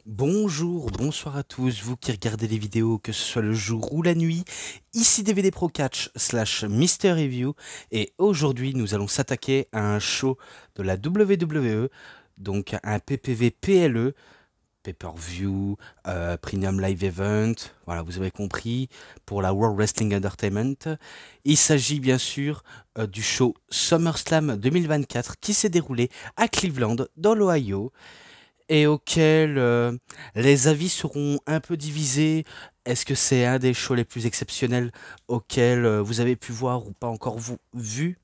Bonjour, bonsoir à tous, vous qui regardez les vidéos, que ce soit le jour ou la nuit. Ici DVD Pro Catch slash Mister Review, et aujourd'hui nous allons s'attaquer à un show de la WWE, donc un PPV PLE, Pay-Per-View, Premium Live Event, voilà, vous avez compris, pour la World Wrestling Entertainment. Il s'agit bien sûr du show SummerSlam 2024 qui s'est déroulé à Cleveland, dans l'Ohio, et auquel les avis seront un peu divisés. Est-ce que c'est un des shows les plus exceptionnels auxquels vous avez pu voir ou pas encore vu?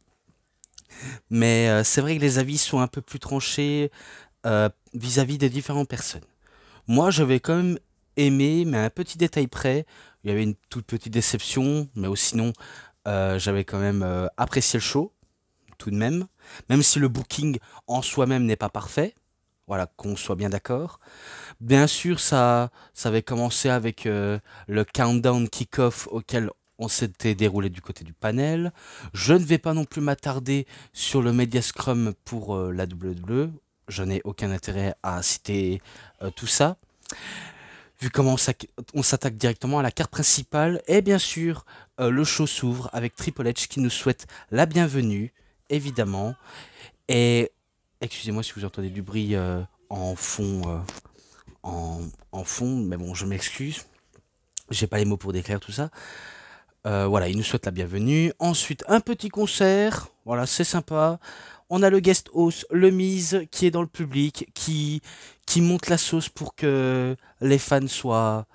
Mais c'est vrai que les avis sont un peu plus tranchés vis-à-vis des différentes personnes. Moi, j'avais quand même aimé, mais à un petit détail près, il y avait une toute petite déception, mais sinon, j'avais quand même apprécié le show, tout de même si le booking en soi-même n'est pas parfait. Voilà, qu'on soit bien d'accord. Bien sûr, ça avait commencé avec le countdown kick-off auquel on s'était déroulé du côté du panel. Je ne vais pas non plus m'attarder sur le Media Scrum pour la WWE. Je n'ai aucun intérêt à citer tout ça. Vu comment on s'attaque directement à la carte principale. Et bien sûr, le show s'ouvre avec Triple H qui nous souhaite la bienvenue, évidemment. Et excusez-moi si vous entendez du bruit en fond. En fond, mais bon, je m'excuse, j'ai pas les mots pour décrire tout ça. Voilà, il nous souhaite la bienvenue. Ensuite, un petit concert, voilà, c'est sympa. On a le guest host, le Miz, qui est dans le public, qui monte la sauce pour que les fans soient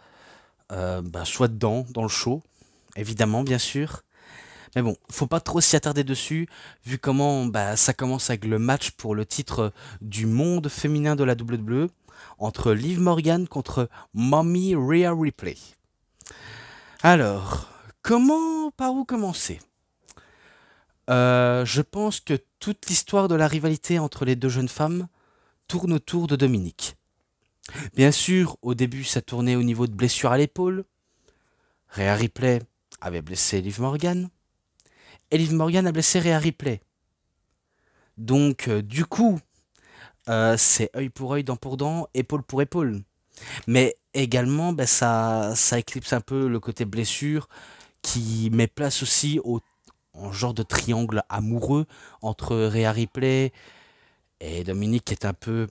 dedans, dans le show, évidemment, bien sûr. Mais bon, faut pas trop s'y attarder dessus, vu comment ça commence avec le match pour le titre du monde féminin de la WWE, entre Liv Morgan contre Mommy Rhea Ripley. Alors, par où commencer? Je pense que toute l'histoire de la rivalité entre les deux jeunes femmes tourne autour de Dominique. Bien sûr, au début, ça tournait au niveau de blessures à l'épaule. Rhea Ripley avait blessé Liv Morgan, et Liv Morgan a blessé Rhea Ripley. Donc, du coup, c'est œil pour œil, dent pour dent, épaule pour épaule. Mais également, ça éclipse un peu le côté blessure qui met place aussi en genre de triangle amoureux entre Rhea Ripley et Dominique, qui est un peu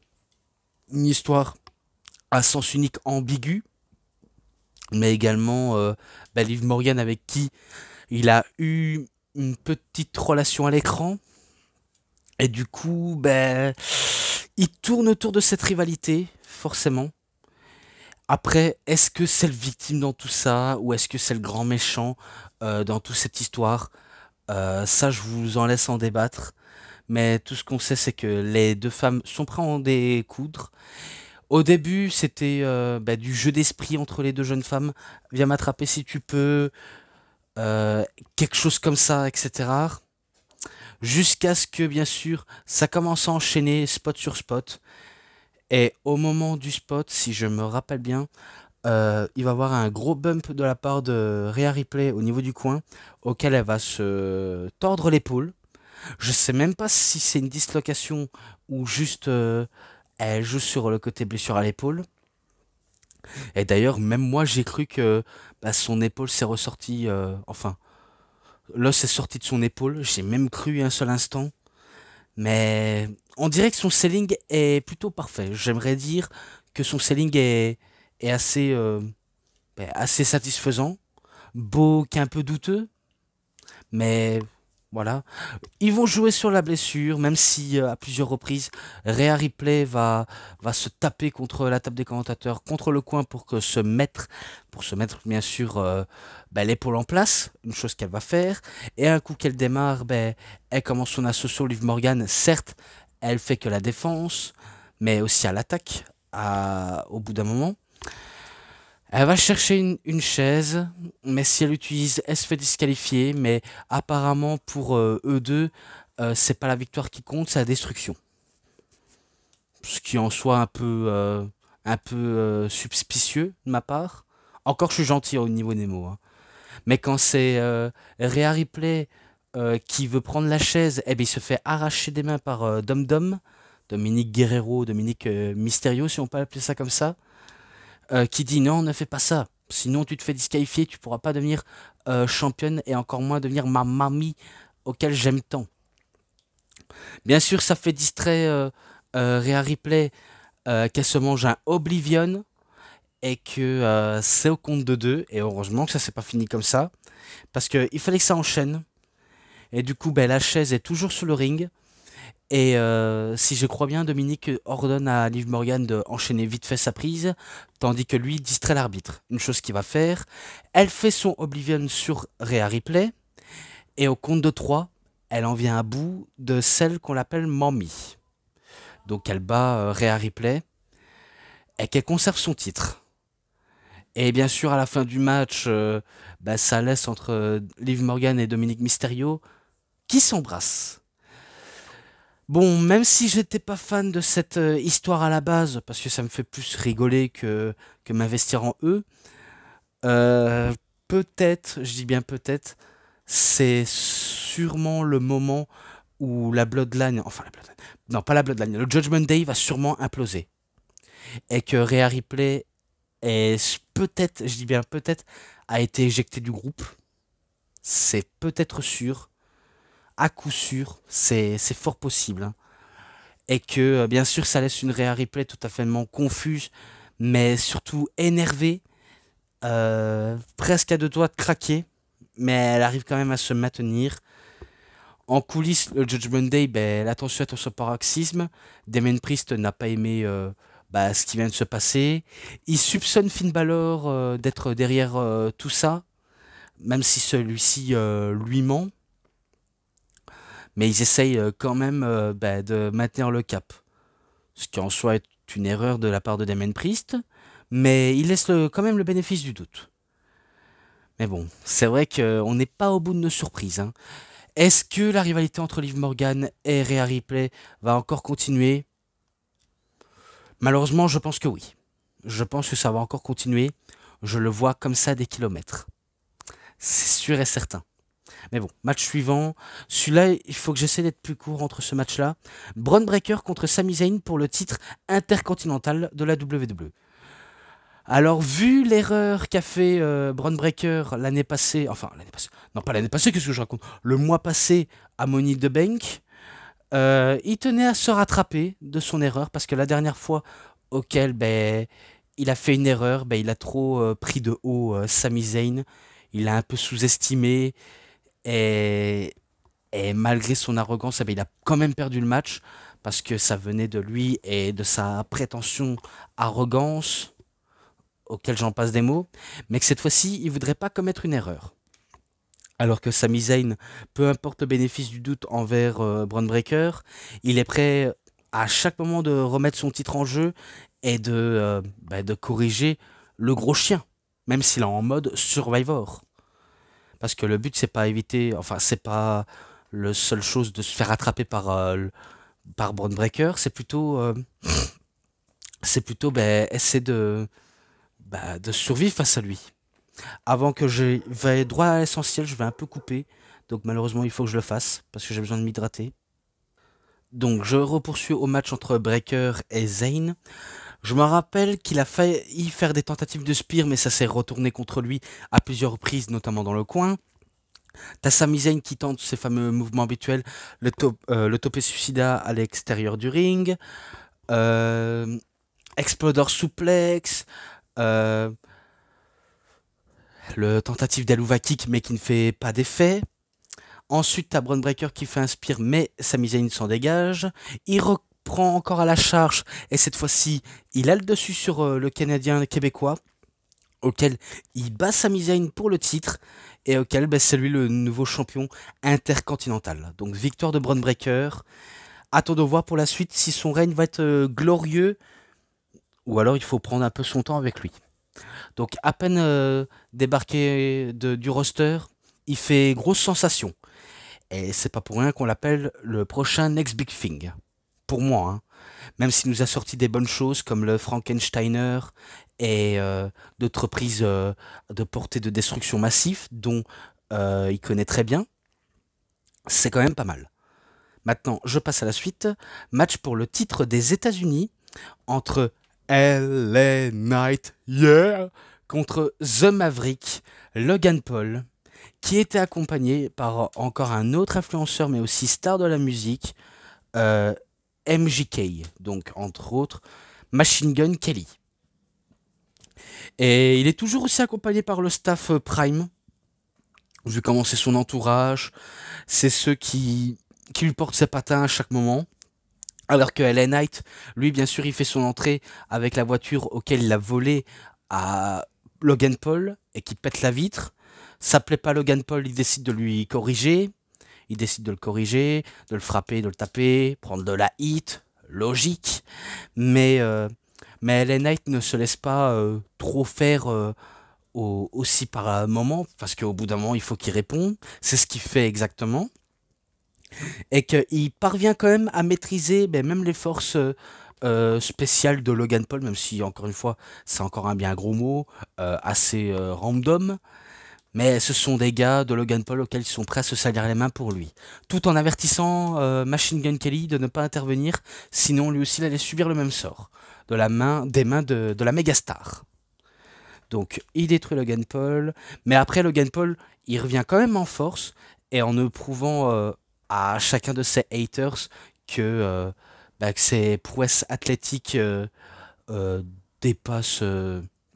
une histoire à sens unique ambigu, mais également Liv Morgan avec qui il a eu une petite relation à l'écran. Et du coup, il tourne autour de cette rivalité, forcément. Après, est-ce que c'est le victime dans tout ça ou est-ce que c'est le grand méchant dans toute cette histoire? Ça, je vous en laisse en débattre. Mais tout ce qu'on sait, c'est que les deux femmes sont prêtes à en découdre. Au début, c'était du jeu d'esprit entre les deux jeunes femmes. Viens m'attraper si tu peux, quelque chose comme ça, etc. Jusqu'à ce que, bien sûr, ça commence à enchaîner spot sur spot. Et au moment du spot, si je me rappelle bien, il va y avoir un gros bump de la part de Rhea Ripley au niveau du coin, auquel elle va se tordre l'épaule. Je sais même pas si c'est une dislocation ou juste elle joue sur le côté blessure à l'épaule. Et d'ailleurs, même moi, j'ai cru que son épaule s'est ressortie. Enfin, l'os est sorti de son épaule. J'ai même cru un seul instant. Mais on dirait que son selling est plutôt parfait. J'aimerais dire que son selling est assez, assez satisfaisant. Beau qu'un peu douteux, mais voilà. Ils vont jouer sur la blessure, même si à plusieurs reprises, Rhea Ripley va se taper contre la table des commentateurs, contre le coin pour se mettre bien sûr l'épaule en place, une chose qu'elle va faire. Et un coup qu'elle démarre, elle commence son assaut sur Liv Morgan. Certes, elle fait que la défense, mais aussi à l'attaque au bout d'un moment. Elle va chercher une chaise, mais si elle l'utilise, elle se fait disqualifier. Mais apparemment, pour eux deux, c'est pas la victoire qui compte, c'est la destruction. Ce qui en soit un peu suspicieux de ma part. Encore, je suis gentil au niveau des mots, hein. Mais quand c'est Rhea Ripley qui veut prendre la chaise, eh bien, il se fait arracher des mains par Dom Dom, Dominique Guerrero, Dominique Mysterio, si on peut appeler ça comme ça. qui dit non, ne fais pas ça. Sinon, tu te fais disqualifier, tu pourras pas devenir championne et encore moins devenir ma mamie auquel j'aime tant. Bien sûr, ça fait distrait Rhea Ripley qu'elle se mange un Oblivion et que c'est au compte de deux. Et heureusement que ça s'est pas fini comme ça parce qu'il fallait que ça enchaîne. Et du coup, ben, la chaise est toujours sur le ring. Et si je crois bien, Dominique ordonne à Liv Morgan de enchaîner vite fait sa prise, tandis que lui distrait l'arbitre. Une chose qu'il va faire, elle fait son Oblivion sur Rhea Ripley, et au compte de 3, elle en vient à bout de celle qu'on l'appelle Mommy. Donc elle bat Rhea Ripley, et qu'elle conserve son titre. Et bien sûr, à la fin du match, bah, ça laisse entre Liv Morgan et Dominique Mysterio qui s'embrassent. Bon, même si j'étais pas fan de cette histoire à la base, parce que ça me fait plus rigoler que m'investir en eux, euh, peut-être, je dis bien peut-être, c'est sûrement le moment où la Bloodline, enfin la Bloodline, non pas la Bloodline, le Judgment Day va sûrement imploser. Et que Rhea Ripley est peut-être, je dis bien peut-être, a été éjectée du groupe. C'est peut-être sûr, à coup sûr, c'est fort possible, hein. Et que bien sûr ça laisse une Rhea Ripley tout à fait confuse, mais surtout énervée, presque à deux doigts de craquer, mais elle arrive quand même à se maintenir. En coulisses, le Judgment Day, ben, l'attention est au son paroxysme. Damien Priest n'a pas aimé bah, ce qui vient de se passer. Il soupçonne Finn Balor d'être derrière tout ça, même si celui-ci lui ment. Mais ils essayent quand même bah, de maintenir le cap. Ce qui en soi est une erreur de la part de Damien Priest, mais il laisse quand même le bénéfice du doute. Mais bon, c'est vrai qu'on n'est pas au bout de nos surprises, hein. Est-ce que la rivalité entre Liv Morgan et Rhea Ripley va encore continuer? Malheureusement, je pense que oui. Je pense que ça va encore continuer. Je le vois comme ça des kilomètres. C'est sûr et certain. Mais bon, match suivant. Celui-là, il faut que j'essaie d'être plus court entre ce match-là. Braun Breaker contre Sami Zayn pour le titre intercontinental de la WWE. Alors, vu l'erreur qu'a fait Braun Breaker l'année passée, non pas l'année passée, qu'est-ce que je raconte? Le mois passé à Money in the Bank, il tenait à se rattraper de son erreur parce que la dernière fois auquel ben, il a fait une erreur, ben, il a trop pris de haut Sami Zayn, il l'a un peu sous-estimé et, et malgré son arrogance, eh ben, il a quand même perdu le match parce que ça venait de lui et de sa prétention arrogance auquel j'en passe des mots, mais que cette fois-ci, il voudrait pas commettre une erreur. Alors que Sami Zayn, peu importe le bénéfice du doute envers Braun Breaker, il est prêt à chaque moment de remettre son titre en jeu et de corriger le gros chien, même s'il est en mode Survivor. Parce que le but, c'est pas éviter, enfin, c'est pas le seule chose de se faire attraper par Braun Breaker, c'est plutôt ben, essayer de survivre face à lui. Avant que je vais droit à l'essentiel, je vais un peu couper. Donc malheureusement, il faut que je le fasse parce que j'ai besoin de m'hydrater. Donc je repoursuis au match entre Breaker et Zayn. Je me rappelle qu'il a failli faire des tentatives de spear, mais ça s'est retourné contre lui à plusieurs reprises, notamment dans le coin. T'as Sami Zayn qui tente ses fameux mouvements habituels, le topé suicida à l'extérieur du ring, euh, Exploder Suplex, euh, le tentative d'Aluva Kick mais qui ne fait pas d'effet. Ensuite, t'as Braun Breaker qui fait un spear mais Sami Zayn s'en dégage. Il reprend encore à la charge et cette fois-ci, il a le dessus sur le Canadien québécois auquel il bat Sami Zayn pour le titre et auquel ben, c'est lui le nouveau champion intercontinental. Donc victoire de Braun Breaker. Attends de voir pour la suite si son règne va être glorieux ou alors il faut prendre un peu son temps avec lui. Donc à peine débarqué du roster, il fait grosse sensation. Et c'est pas pour rien qu'on l'appelle le prochain Next Big Thing. Pour moi, hein. Même s'il nous a sorti des bonnes choses comme le Frankensteiner et d'autres prises de portée de destruction massif dont il connaît très bien, c'est quand même pas mal. Maintenant, je passe à la suite. Match pour le titre des États-Unis entre LA Knight, yeah, contre The Maverick, Logan Paul, qui était accompagné par encore un autre influenceur, mais aussi star de la musique, euh, MGK, donc entre autres Machine Gun Kelly. Et il est toujours aussi accompagné par le staff Prime, vu comment c'est son entourage, c'est ceux qui lui portent ses patins à chaque moment. Alors que LA Knight, lui, bien sûr, il fait son entrée avec la voiture auquel il a volé à Logan Paul et qui pète la vitre. Ça plaît pas à Logan Paul, il décide de lui corriger. Il décide de le corriger, de le frapper, de le taper, prendre de la hit, logique. Mais, euh, mais LA Knight ne se laisse pas trop faire aussi par un moment, parce qu'au bout d'un moment, il faut qu'il réponde. C'est ce qu'il fait exactement. Et qu'il parvient quand même à maîtriser ben, même les forces spéciales de Logan Paul, même si, encore une fois, c'est encore un bien gros mot, assez random. Mais ce sont des gars de Logan Paul auxquels ils sont prêts à se salir les mains pour lui. Tout en avertissant Machine Gun Kelly de ne pas intervenir, sinon lui aussi il allait subir le même sort. Des mains de la méga star. Donc il détruit Logan Paul, mais après Logan Paul, il revient quand même en force et en ne prouvant à chacun de ses haters que, que ses prouesses athlétiques euh, dépassent,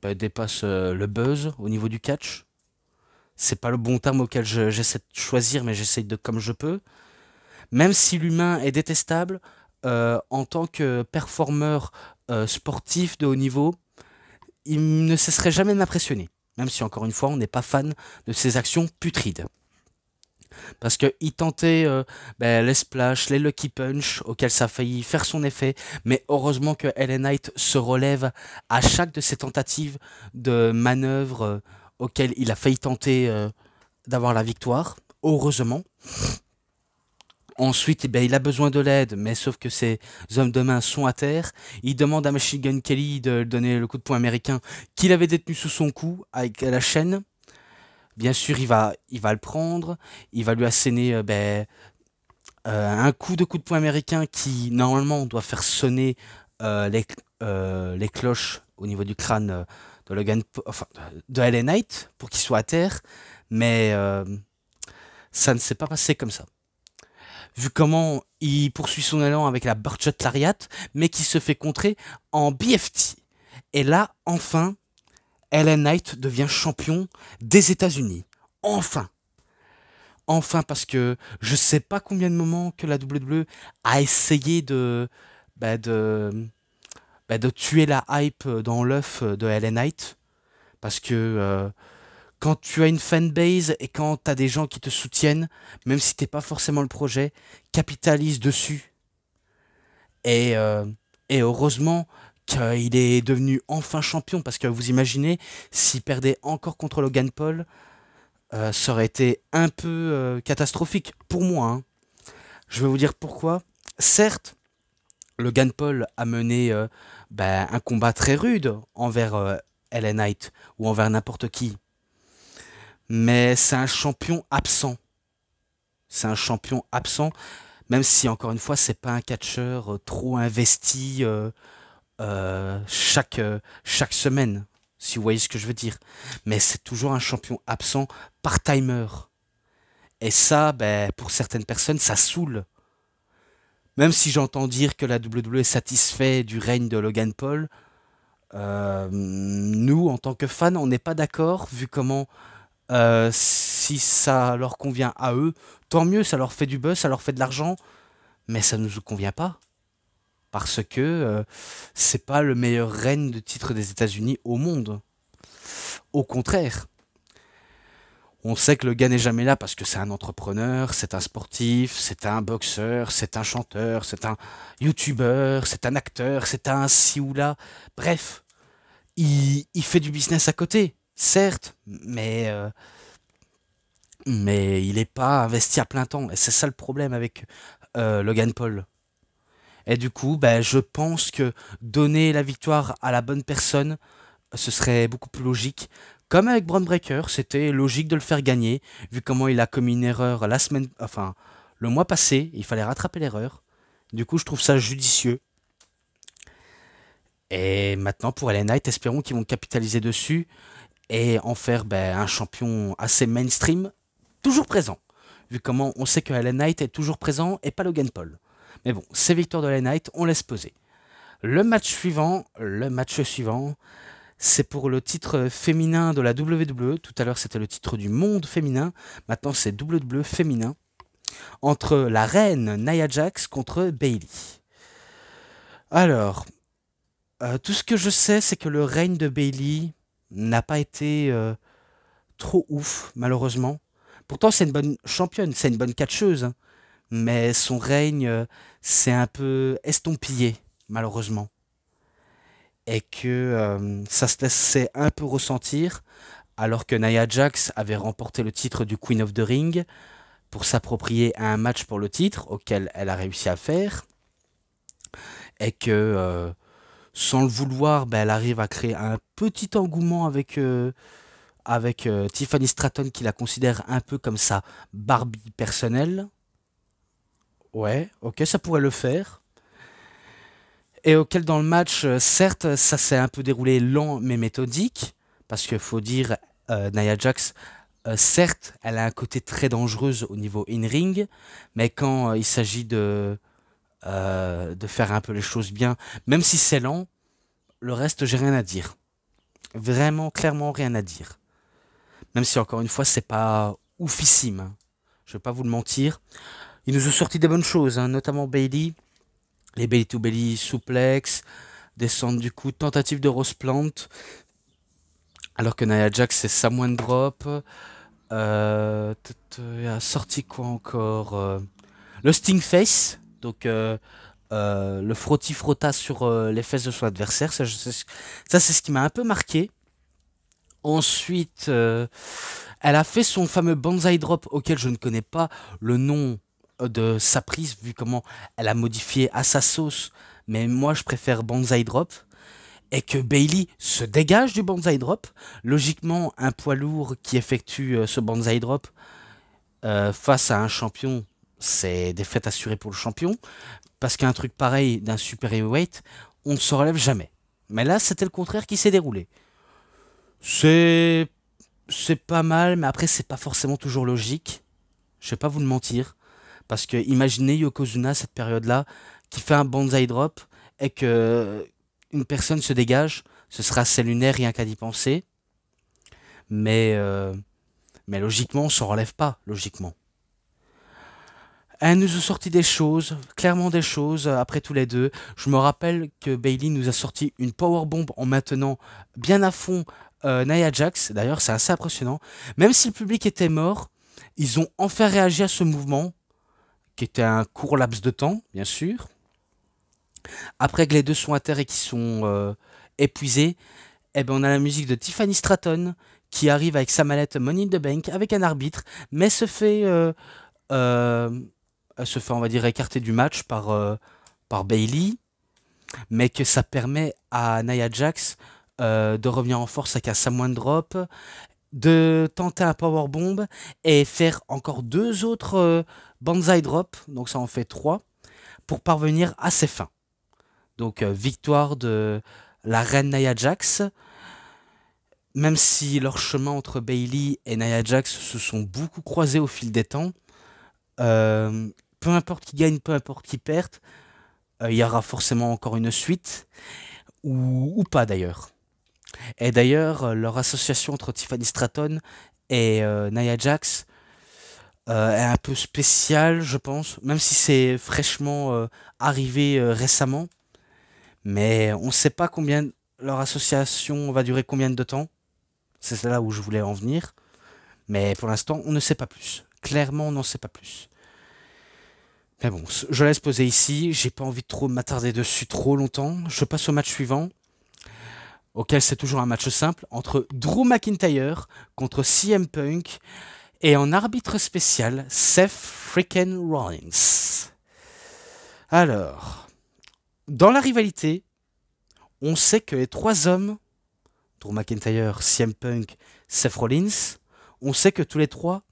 dépassent le buzz au niveau du catch. C'est pas le bon terme auquel j'essaie de choisir, mais j'essaie de comme je peux. Même si l'humain est détestable, en tant que performeur sportif de haut niveau, il ne cesserait jamais de m'impressionner. Même si, encore une fois, on n'est pas fan de ses actions putrides. Parce qu'il tentait les splash, les lucky punch, auxquels ça a failli faire son effet. Mais heureusement que LA Knight se relève à chaque de ses tentatives de manœuvres auxquelles il a failli tenter d'avoir la victoire. Heureusement. Ensuite, eh bien, il a besoin de l'aide, mais sauf que ses hommes de main sont à terre. Il demande à Machine Gun Kelly de donner le coup de poing américain qu'il avait détenu sous son cou avec la chaîne. Bien sûr, il va le prendre. Il va lui asséner un coup de poing américain qui, normalement, doit faire sonner euh, les, les cloches au niveau du crâne de enfin, de LA Knight pour qu'il soit à terre. Mais ça ne s'est pas passé comme ça. Vu comment il poursuit son élan avec la Burchett Lariat, mais qui se fait contrer en BFT. Et là, enfin, LA Knight devient champion des États-Unis. Enfin! Enfin, parce que je sais pas combien de moments que la WWE a essayé bah, de, de tuer la hype dans l'œuf de LA Knight. Parce que quand tu as une fanbase et quand tu as des gens qui te soutiennent, même si t'es pas forcément le projet, capitalise dessus. Et, euh, et heureusement qu'il est devenu enfin champion, parce que vous imaginez, s'il perdait encore contre Logan Paul, ça aurait été un peu catastrophique pour moi. Hein. Je vais vous dire pourquoi. Certes, Logan Paul a mené un combat très rude envers LA Knight ou envers n'importe qui, mais c'est un champion absent. C'est un champion absent, même si encore une fois, c'est pas un catcheur trop investi chaque semaine, si vous voyez ce que je veux dire. Mais c'est toujours un champion absent par timer. Et ça, pour certaines personnes, ça saoule. Même si j'entends dire que la WWE est satisfait du règne de Logan Paul, nous, en tant que fans, on n'est pas d'accord, vu comment, si ça leur convient à eux, tant mieux, ça leur fait du buzz, ça leur fait de l'argent, mais ça ne nous convient pas. Parce que c'est pas le meilleur règne de titre des États-Unis au monde. Au contraire. On sait que le gars n'est jamais là parce que c'est un entrepreneur, c'est un sportif, c'est un boxeur, c'est un chanteur, c'est un youtubeur, c'est un acteur, c'est un ci ou là. Bref, il fait du business à côté, certes, mais il n'est pas investi à plein temps. Et c'est ça le problème avec Logan Paul. Et du coup, je pense que donner la victoire à la bonne personne, ce serait beaucoup plus logique. Comme avec Braun Breaker, c'était logique de le faire gagner, vu comment il a commis une erreur le mois passé, il fallait rattraper l'erreur. Du coup, je trouve ça judicieux. Et maintenant, pour LA Knight, espérons qu'ils vont capitaliser dessus et en faire un champion assez mainstream, toujours présent. Vu comment on sait que LA Knight est toujours présent et pas Logan Paul. Mais bon, c'est victoire de LA Knight, on laisse poser. Le match suivant, c'est pour le titre féminin de la WWE. Tout à l'heure, c'était le titre du monde féminin. Maintenant, c'est WWE féminin. Entre la reine Nia Jax contre Bayley. Alors, tout ce que je sais, c'est que le règne de Bayley n'a pas été trop ouf, malheureusement. Pourtant, c'est une bonne championne, c'est une bonne catcheuse, hein. Mais son règne s'est un peu estampillé, malheureusement. Et que ça se laissait un peu ressentir, alors que Nia Jax avait remporté le titre du Queen of the Ring pour s'approprier un match pour le titre, auquel elle a réussi à faire. Et que sans le vouloir, elle arrive à créer un petit engouement avec Tiffany Stratton qui la considère un peu comme sa Barbie personnelle. Ouais, ok, ça pourrait le faire. Et auquel dans le match, certes, ça s'est un peu déroulé lent mais méthodique, parce qu'il faut dire, Nia Jax, certes, elle a un côté très dangereuse au niveau in-ring, mais quand il s'agit de faire un peu les choses bien, même si c'est lent, le reste, j'ai rien à dire. Vraiment, clairement, rien à dire. Même si, encore une fois, c'est pas oufissime, hein. Je vais pas vous le mentir. Ils nous ont sorti des bonnes choses, hein, notamment Bayley. Les belly to belly suplex, descente du coup, tentative de Rose Plant. Alors que Nia Jax, c'est Samoan Drop. Il a sorti quoi encore le Sting Face. Donc, le frotti-frotta sur les fesses de son adversaire. Ça, c'est ce qui m'a un peu marqué. Ensuite, elle a fait son fameux Banzai Drop auquel je ne connais pas le nom de sa prise, vu comment elle a modifié à sa sauce. Mais moi, je préfère Banzai Drop. Et que Bayley se dégage du Banzai Drop. Logiquement, un poids lourd qui effectue ce Banzai Drop face à un champion, c'est défaite assurée pour le champion. Parce qu'un truc pareil d'un super heavyweight, on ne se relève jamais. Mais là, c'était le contraire qui s'est déroulé. C'est c'est pas mal, mais après, c'est pas forcément toujours logique. Je vais pas vous le mentir. Parce que imaginez Yokozuna, cette période-là, qui fait un banzai drop et que une personne se dégage, ce sera assez lunaire rien qu'à y penser. Mais, euh, mais logiquement, on s'en relève pas, logiquement. Elle nous a sorti des choses, clairement des choses, après tous les deux. Je me rappelle que Bayley nous a sorti une powerbomb en maintenant bien à fond Nia Jax. D'ailleurs, c'est assez impressionnant. Même si le public était mort, ils ont enfin réagi à ce mouvement, qui était un court laps de temps, bien sûr. Après que les deux sont à terre et qui sont épuisés, eh ben on a la musique de Tiffany Stratton qui arrive avec sa mallette Money in the Bank avec un arbitre, mais euh, se fait on va dire écarter du match par Bayley, mais que ça permet à Nia Jax de revenir en force avec un Samoan Drop, de tenter un powerbomb et faire encore deux autres Banzai Drop, donc ça en fait trois, pour parvenir à ses fins. Donc victoire de la reine Nia Jax, même si leurs chemins entre Bayley et Nia Jax se sont beaucoup croisés au fil des temps. euh, Peu importe qui gagne, peu importe qui perde, il y aura forcément encore une suite, ou pas d'ailleurs. Et d'ailleurs, leur association entre Tiffany Stratton et Nia Jax est un peu spéciale, je pense, même si c'est fraîchement arrivé récemment. Mais on ne sait pas combien leur association va durer combien de temps. C'est là où je voulais en venir. Mais pour l'instant, on ne sait pas plus. Clairement, on n'en sait pas plus. Mais bon, je laisse poser ici. J'ai pas envie de trop m'attarder dessus trop longtemps. Je passe au match suivant, auquel c'est toujours un match simple, entre Drew McIntyre contre CM Punk et en arbitre spécial, Seth freaking Rollins. Alors, dans la rivalité, on sait que les trois hommes, Drew McIntyre, CM Punk, Seth Rollins, on sait que tous les trois,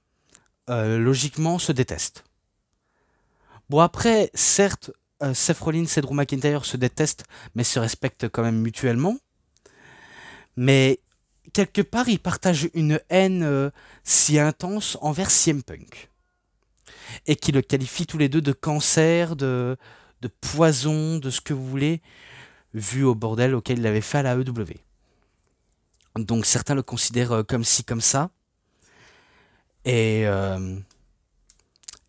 logiquement, se détestent. Bon après, certes, Seth Rollins et Drew McIntyre se détestent, mais se respectent quand même mutuellement. Mais quelque part, ils partagent une haine si intense envers CM Punk. Et qui le qualifient tous les deux de cancer, de poison, de ce que vous voulez, vu au bordel auquel il avait fait à la EW. Donc certains le considèrent comme ci, comme ça. Et, euh,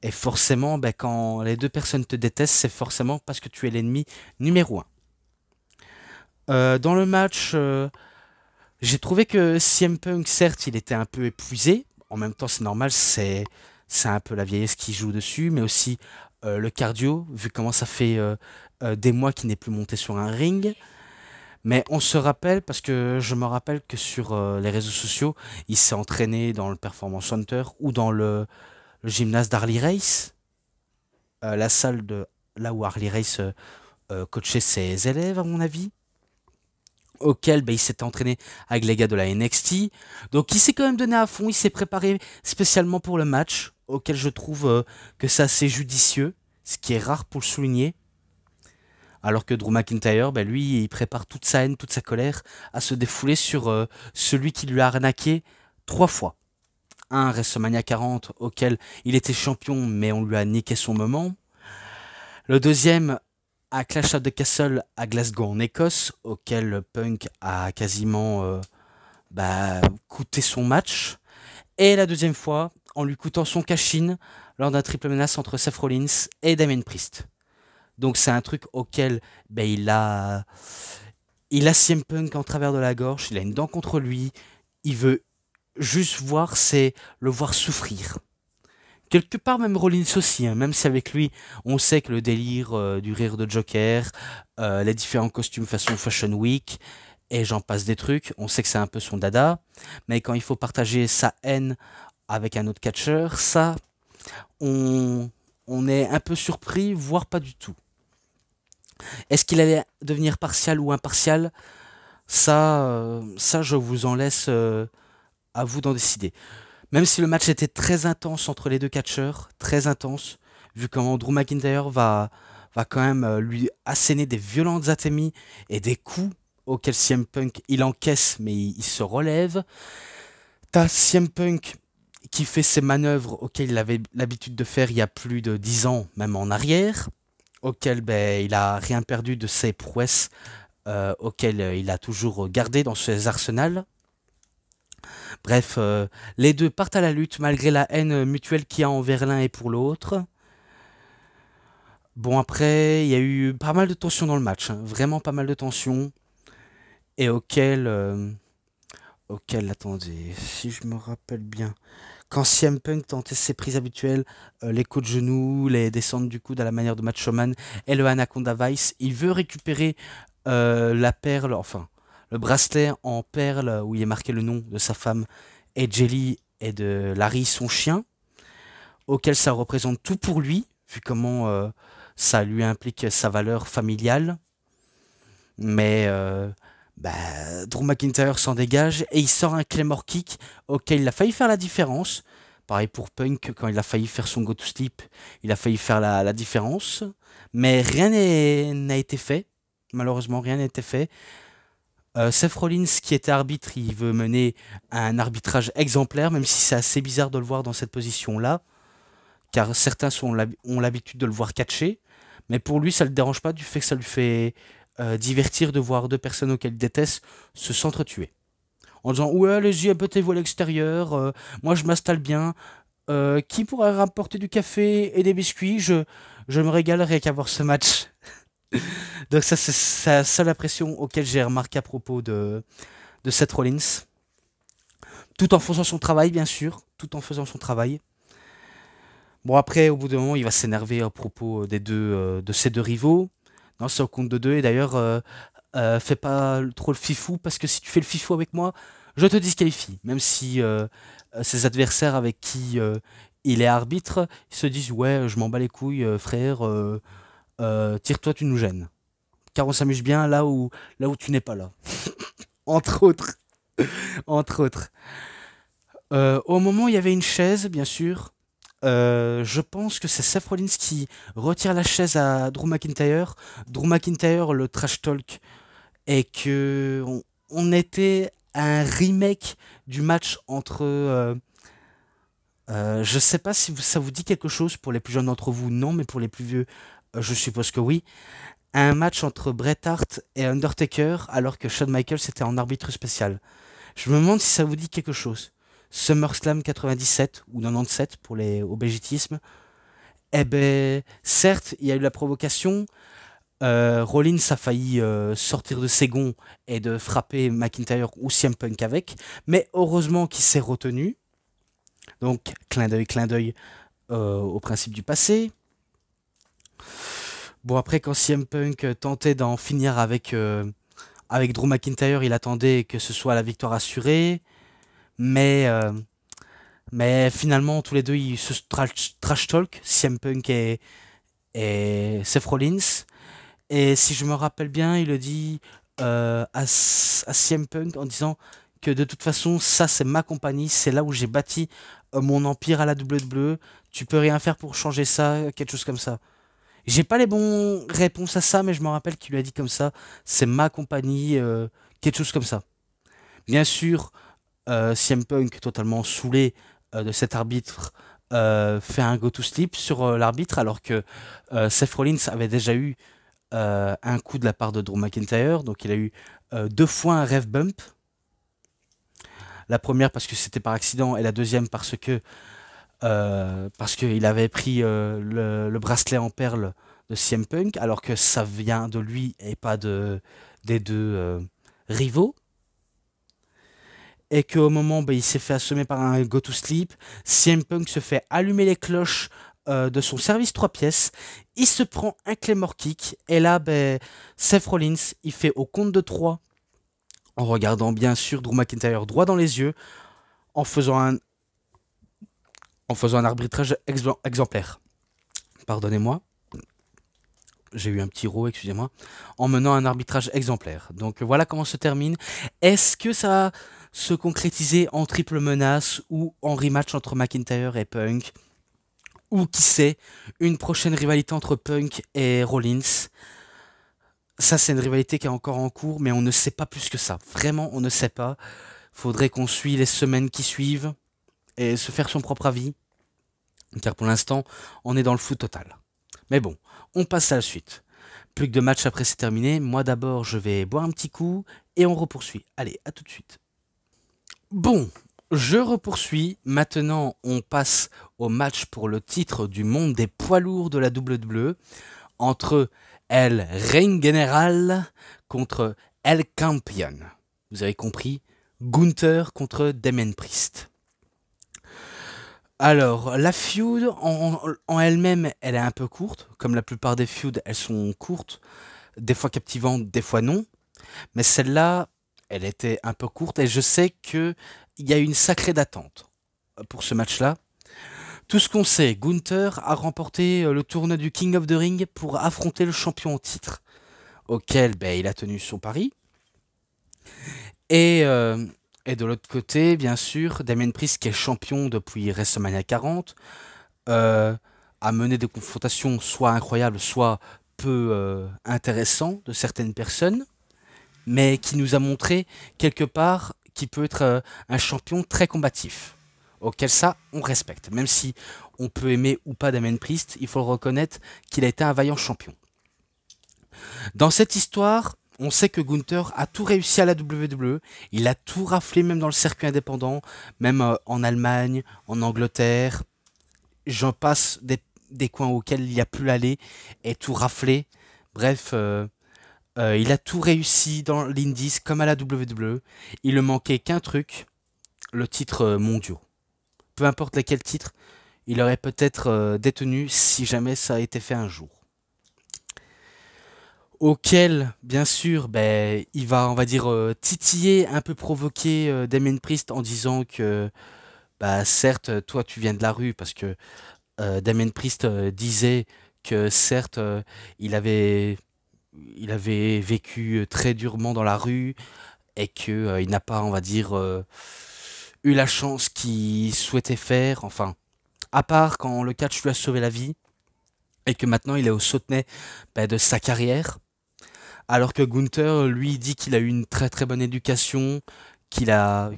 et forcément, ben, quand les deux personnes te détestent, c'est forcément parce que tu es l'ennemi numéro un. Dans le match, j'ai trouvé que CM Punk, certes, il était un peu épuisé. En même temps, c'est normal, c'est un peu la vieillesse qui joue dessus, mais aussi le cardio, vu comment ça fait des mois qu'il n'est plus monté sur un ring. Mais on se rappelle, parce que je me rappelle que sur les réseaux sociaux, il s'est entraîné dans le Performance Center ou dans le gymnase d'Harley Race, la salle de là où Harley Race coachait ses élèves, à mon avis, auquel ben, il s'était entraîné avec les gars de la NXT. Donc il s'est quand même donné à fond, il s'est préparé spécialement pour le match, auquel je trouve que c'est assez judicieux, ce qui est rare pour le souligner. Alors que Drew McIntyre, ben lui, il prépare toute sa haine, toute sa colère à se défouler sur celui qui lui a arnaqué 3 fois. Un WrestleMania 40 auquel il était champion mais on lui a niqué son moment. Le deuxième à Clash at the Castle à Glasgow en Écosse auquel Punk a quasiment coûté son match. Et la deuxième fois en lui coûtant son cash-in lors d'un triple menace entre Seth Rollins et Damien Priest. Donc c'est un truc auquel il a CM Punk en travers de la gorge, il a une dent contre lui, il veut juste le voir souffrir. Quelque part même Rollins aussi, hein, même si avec lui on sait que le délire du rire de Joker, les différents costumes façon Fashion Week, et j'en passe des trucs, on sait que c'est un peu son dada, mais quand il faut partager sa haine avec un autre catcheur, ça, on, on est un peu surpris, voire pas du tout. Est-ce qu'il allait devenir partial ou impartial? Ça, je vous en laisse à vous d'en décider. Même si le match était très intense entre les deux catcheurs, très intense, vu comment Drew McIntyre va quand même lui asséner des violentes atémies et des coups auxquels CM Punk il encaisse mais il se relève. T'as CM Punk qui fait ses manœuvres auxquelles il avait l'habitude de faire il y a plus de 10 ans, même en arrière, auquel il a rien perdu de ses prouesses auxquelles il a toujours gardé dans ses arsenals. Bref, les deux partent à la lutte malgré la haine mutuelle qu'il y a envers l'un et pour l'autre. Bon, après, il y a eu pas mal de tensions dans le match, hein, vraiment pas mal de tensions, et attendez, si je me rappelle bien, quand CM Punk tentait ses prises habituelles, les coups de genoux, les descentes du coude à la manière de Macho Man et le Anaconda Vice, il veut récupérer la perle, enfin, le bracelet en perle où il est marqué le nom de sa femme et Jelly et de Larry, son chien, auquel ça représente tout pour lui, vu comment ça lui implique sa valeur familiale. Mais Drew McIntyre s'en dégage et il sort un Claymore Kick auquel il a failli faire la différence. Pareil pour Punk, quand il a failli faire son Go to Sleep, il a failli faire la différence. Mais rien n'a été fait. Malheureusement, rien n'a été fait. Seth Rollins, qui était arbitre, il veut mener un arbitrage exemplaire, même si c'est assez bizarre de le voir dans cette position-là, car certains ont l'habitude de le voir catcher, mais pour lui, ça ne le dérange pas du fait que ça lui fait divertir de voir deux personnes auxquelles il déteste se s'entretuer. En disant, ouais, allez-y, abattez-vous à l'extérieur, moi je m'installe bien, qui pourrait rapporter du café et des biscuits, je me régalerai qu'à voir ce match. Donc ça, c'est la seule impression auquel j'ai remarqué à propos de Seth Rollins. Tout en faisant son travail, bien sûr. Tout en faisant son travail. Bon, après, au bout d'un moment, il va s'énerver à propos de ces deux rivaux. Non, c'est au compte de deux. Et d'ailleurs, fais pas trop le fifou, parce que si tu fais le fifou avec moi, je te disqualifie. Même si ses adversaires avec qui il est arbitre, ils se disent, ouais, je m'en bats les couilles, frère, tire-toi, tu nous gênes. Car on s'amuse bien là où tu n'es pas là. Entre autres. Entre autres. Au moment où il y avait une chaise, bien sûr, Je pense que c'est Seth Rollins qui retire la chaise à Drew McIntyre. Drew McIntyre le trash talk et que on était à un remake du match entre. Je sais pas si ça vous dit quelque chose pour les plus jeunes d'entre vous, non, mais pour les plus vieux, je suppose que oui. Un match entre Bret Hart et Undertaker, alors que Shawn Michaels était en arbitre spécial. Je me demande si ça vous dit quelque chose. SummerSlam 97 ou 97 pour les obégitismes. Eh ben, certes, il y a eu la provocation. Rollins a failli sortir de ses gonds et de frapper McIntyre ou CM Punk avec, mais heureusement qu'il s'est retenu. Donc, clin d'œil au principe du passé. Bon, après, quand CM Punk tentait d'en finir avec Drew McIntyre, il attendait que ce soit la victoire assurée. Mais, euh, mais finalement, tous les deux, ils se trash talk, CM Punk et Seth Rollins. Et si je me rappelle bien, il le dit à CM Punk en disant que de toute façon, ça c'est ma compagnie, c'est là où j'ai bâti mon empire à la WWE. Tu peux rien faire pour changer ça, quelque chose comme ça. J'ai pas les bons réponses à ça, mais je me rappelle qu'il lui a dit comme ça, c'est ma compagnie, quelque chose comme ça. Bien sûr, CM Punk, totalement saoulé de cet arbitre, fait un go to sleep sur l'arbitre, alors que Seth Rollins avait déjà eu un coup de la part de Drew McIntyre, donc il a eu deux fois un ref bump. La première parce que c'était par accident et la deuxième parce qu'il avait pris le bracelet en perles de CM Punk, alors que ça vient de lui et pas des deux rivaux. Et qu'au moment, il s'est fait assommer par un go to sleep, CM Punk se fait allumer les cloches de son service 3 pièces, il se prend un Claymore Kick, et là, Seth Rollins, il fait au compte de 3, en regardant bien sûr Drew McIntyre droit dans les yeux, en faisant un arbitrage exemplaire. Pardonnez-moi, j'ai eu un petit rot, excusez-moi, en menant un arbitrage exemplaire. Donc voilà comment se termine. Est-ce que ça va se concrétiser en triple menace ou en rematch entre McIntyre et Punk? Ou qui sait, une prochaine rivalité entre Punk et Rollins? Ça, c'est une rivalité qui est encore en cours, mais on ne sait pas plus que ça. Vraiment, on ne sait pas. Faudrait qu'on suive les semaines qui suivent et se faire son propre avis. Car pour l'instant, on est dans le flou total. Mais bon, on passe à la suite. Plus que deux matchs après, c'est terminé. Moi d'abord, je vais boire un petit coup et on repoursuit. Allez, à tout de suite. Bon, je repoursuis. Maintenant, on passe au match pour le titre du monde des poids lourds de la WWE entre El Reign General contre El Campeón. Vous avez compris, Gunther contre Damien Priest. Alors, la feud en elle-même, elle est un peu courte. Comme la plupart des feuds, elles sont courtes, des fois captivantes, des fois non. Mais celle-là, elle était un peu courte et je sais qu'il y a une sacrée d'attente pour ce match-là. Tout ce qu'on sait, Gunther a remporté le tournoi du King of the Ring pour affronter le champion au titre, auquel il a tenu son pari. Et, euh, et de l'autre côté, bien sûr, Damien Priest, qui est champion depuis WrestleMania 40, a mené des confrontations soit incroyables, soit peu intéressantes de certaines personnes, mais qui nous a montré quelque part qu'il peut être un champion très combatif, auquel ça, on respecte. Même si on peut aimer ou pas Damien Priest, il faut le reconnaître qu'il a été un vaillant champion. Dans cette histoire, on sait que Gunther a tout réussi à la WWE, il a tout raflé même dans le circuit indépendant, même en Allemagne, en Angleterre, j'en passe des coins auxquels il n'y a plus aller et tout raflé. Bref, il a tout réussi dans l'Indies comme à la WWE. Il ne manquait qu'un truc, le titre mondial. Peu importe lequel titre, il aurait peut-être détenu si jamais ça a été fait un jour. Auquel, bien sûr, il va, on va dire, titiller, un peu provoquer Damien Priest en disant que, certes, toi tu viens de la rue parce que Damien Priest disait que certes, il avait vécu très durement dans la rue et que il n'a pas, on va dire, eu la chance qu'il souhaitait faire. Enfin, À part quand le catch lui a sauvé la vie et que maintenant il est au sommet de sa carrière. Alors que Gunther, lui, dit qu'il a eu une très très bonne éducation, qu'il a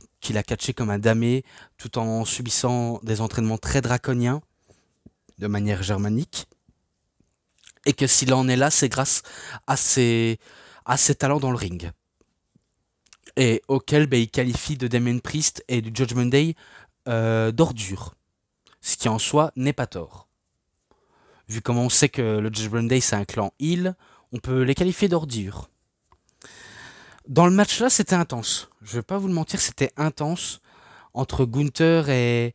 catché comme un damé, tout en subissant des entraînements très draconiens, de manière germanique. Et que s'il en est là, c'est grâce à ses talents dans le ring. Et auquel il qualifie de Damien Priest et du Judgment Day d'ordure. Ce qui en soi n'est pas tort. Vu comment on sait que le Judgment Day c'est un clan heel, on peut les qualifier d'ordure. Dans le match là, c'était intense. Je vais pas vous le mentir, c'était intense entre Gunther et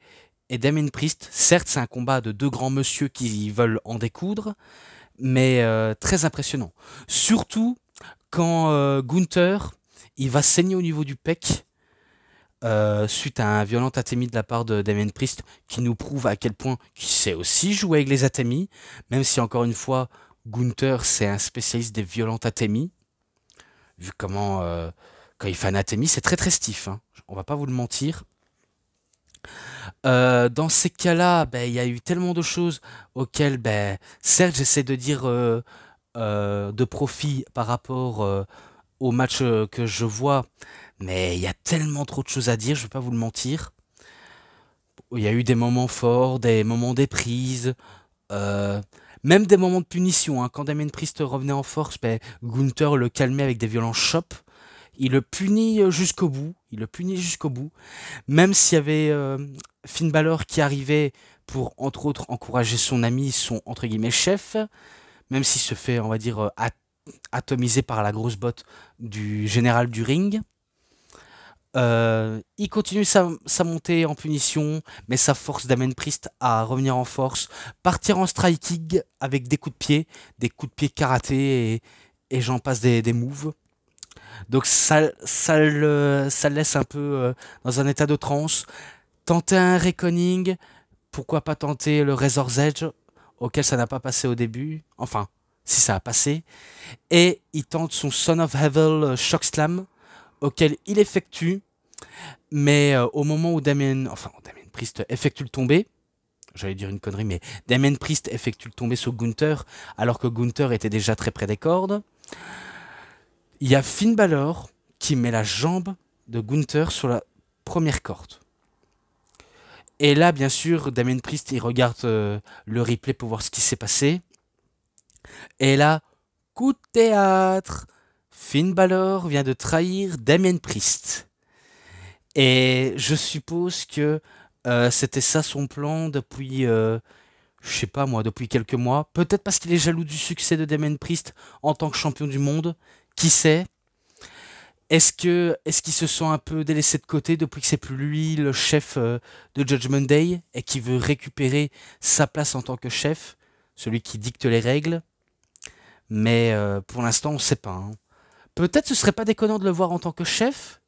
Damien Priest. Certes, c'est un combat de deux grands monsieur qui veulent en découdre, mais très impressionnant. Surtout quand Gunther, il va saigner au niveau du pec suite à un violent atemi de la part de Damien Priest, qui nous prouve à quel point il sait aussi jouer avec les atemis, même si encore une fois, Gunther c'est un spécialiste des violents atemis. Vu comment quand il fait un atemi, c'est très très stiff, hein. On va pas vous le mentir. Dans ces cas-là, il y a eu tellement de choses auxquelles, certes, j'essaie de dire de profit par rapport au match que je vois, mais il y a tellement trop de choses à dire, je vais pas vous le mentir. Il y a eu des moments forts, des moments d'éprises, euh, même des moments de punition, hein. Quand Damien Priest revenait en force, Gunther le calmait avec des violents chops. Il le punit jusqu'au bout. Il le punit jusqu'au bout. Même s'il y avait Finn Balor qui arrivait pour, entre autres, encourager son ami, son, entre guillemets, chef, même s'il se fait, on va dire, atomisé par la grosse botte du général du ring. Il continue sa montée en punition, mais ça force Damien Priest à revenir en force, partir en striking avec des coups de pied karaté et j'en passe des moves. Donc ça le laisse un peu dans un état de transe. Tenter un reckoning, pourquoi pas tenter le Razor's Edge, auquel ça n'a pas passé au début, enfin, si ça a passé. Et il tente son Son of Evil Shockslam, auquel il effectue, mais au moment où Damien Priest effectue le tombé, j'allais dire une connerie, mais Damien Priest effectue le tombé sur Gunther, alors que Gunther était déjà très près des cordes. Il y a Finn Balor qui met la jambe de Gunther sur la première corde. Et là, bien sûr, Damien Priest, il regarde le replay pour voir ce qui s'est passé. Et là, coup de théâtre, Finn Balor vient de trahir Damien Priest. Et je suppose que c'était ça son plan depuis, je sais pas moi, depuis quelques mois. Peut-être parce qu'il est jaloux du succès de Damien Priest en tant que champion du monde. Qui sait? Est-ce qu'il se sent un peu délaissé de côté depuis que c'est plus lui le chef de Judgment Day et qui veut récupérer sa place en tant que chef, celui qui dicte les règles? Mais pour l'instant, on ne sait pas, hein. Peut-être ce serait pas déconnant de le voir en tant que chef.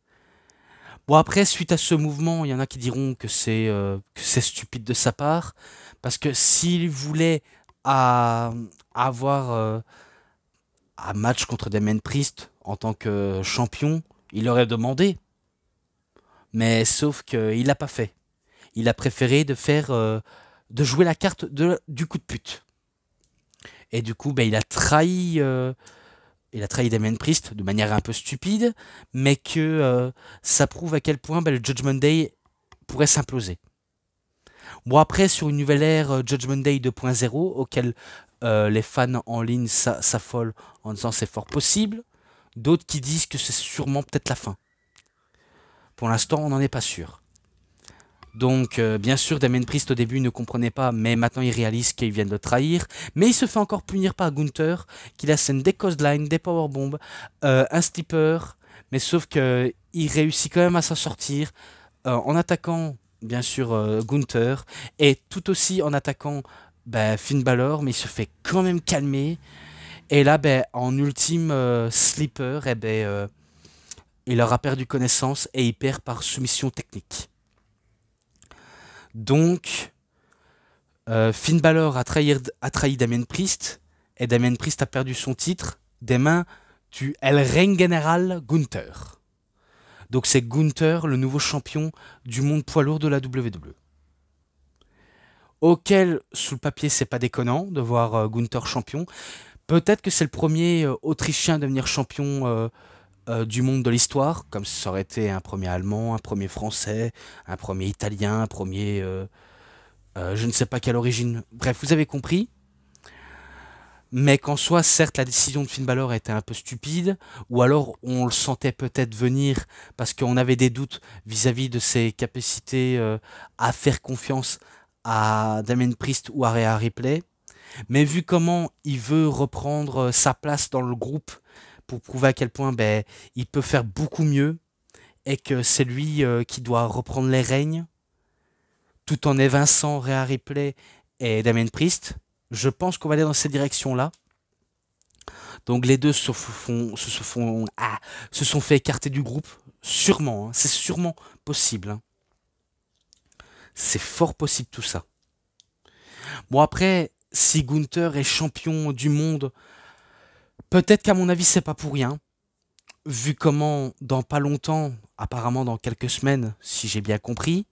Bon après, suite à ce mouvement, il y en a qui diront que c'est stupide de sa part, parce que s'il voulait avoir un match contre Damien Priest en tant que champion, il aurait demandé. Mais sauf qu'il l'a pas fait. Il a préféré de jouer la carte du coup de pute. Et du coup, il a trahi Damien Priest de manière un peu stupide, mais que ça prouve à quel point le Judgment Day pourrait s'imploser. Bon après, sur une nouvelle ère Judgment Day 2.0, auquel les fans en ligne s'affolent en disant c'est fort possible, d'autres qui disent que c'est sûrement peut-être la fin. Pour l'instant, on n'en est pas sûr. Donc, bien sûr, Damien Priest au début ne comprenait pas, mais maintenant il réalise qu'ils viennent de trahir. Mais il se fait encore punir par Gunther, qui assène des coastlines, des powerbombs, un slipper. Mais sauf qu'il réussit quand même à s'en sortir en attaquant, bien sûr, Gunther, et tout aussi en attaquant Finn Balor, mais il se fait quand même calmer. Et là, en ultime slipper, il aura perdu connaissance et il perd par soumission technique. Donc, Finn Balor a trahi Damien Priest, et Damien Priest a perdu son titre des mains du El Ring General Gunther. Donc c'est Gunther, le nouveau champion du monde poids lourd de la WWE. auquel, sous le papier, c'est pas déconnant de voir Gunther champion. Peut-être que c'est le premier Autrichien à devenir champion du monde de l'histoire, comme ça aurait été un premier Allemand, un premier Français, un premier Italien, un premier... je ne sais pas quelle origine. Bref, vous avez compris. Mais qu'en soi, certes, la décision de Finn Balor était un peu stupide, ou alors on le sentait peut-être venir parce qu'on avait des doutes vis-à-vis de ses capacités à faire confiance à Damien Priest ou à Rhea Ripley. Mais vu comment il veut reprendre sa place dans le groupe pour prouver à quel point il peut faire beaucoup mieux et que c'est lui qui doit reprendre les rênes, tout en évinçant Rhea Ripley et Damien Priest, je pense qu'on va aller dans cette direction-là. Donc les deux se sont fait écarter du groupe. Sûrement, hein, c'est sûrement possible. Hein. C'est fort possible tout ça. Bon après, si Gunther est champion du monde, peut-être qu'à mon avis c'est pas pour rien. Vu comment dans pas longtemps, apparemment dans quelques semaines, si j'ai bien compris,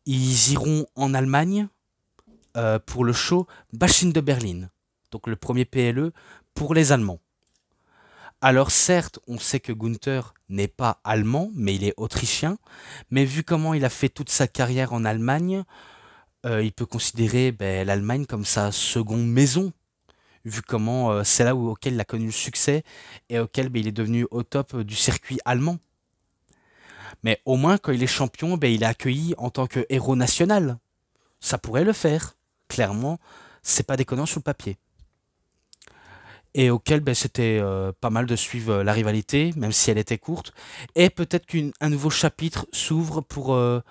ils iront en Allemagne pour le show Bash in de Berlin. Donc le premier PLE pour les Allemands. Alors certes, on sait que Gunther n'est pas allemand, mais il est autrichien. Mais vu comment il a fait toute sa carrière en Allemagne, il peut considérer l'Allemagne comme sa seconde maison. Vu comment c'est là auquel il a connu le succès et auquel il est devenu au top du circuit allemand. Mais au moins, quand il est champion, il est accueilli en tant que héros national. Ça pourrait le faire. Clairement, c'est pas déconnant sur le papier. Et auquel c'était pas mal de suivre la rivalité, même si elle était courte. Et peut-être qu'un nouveau chapitre s'ouvre pour le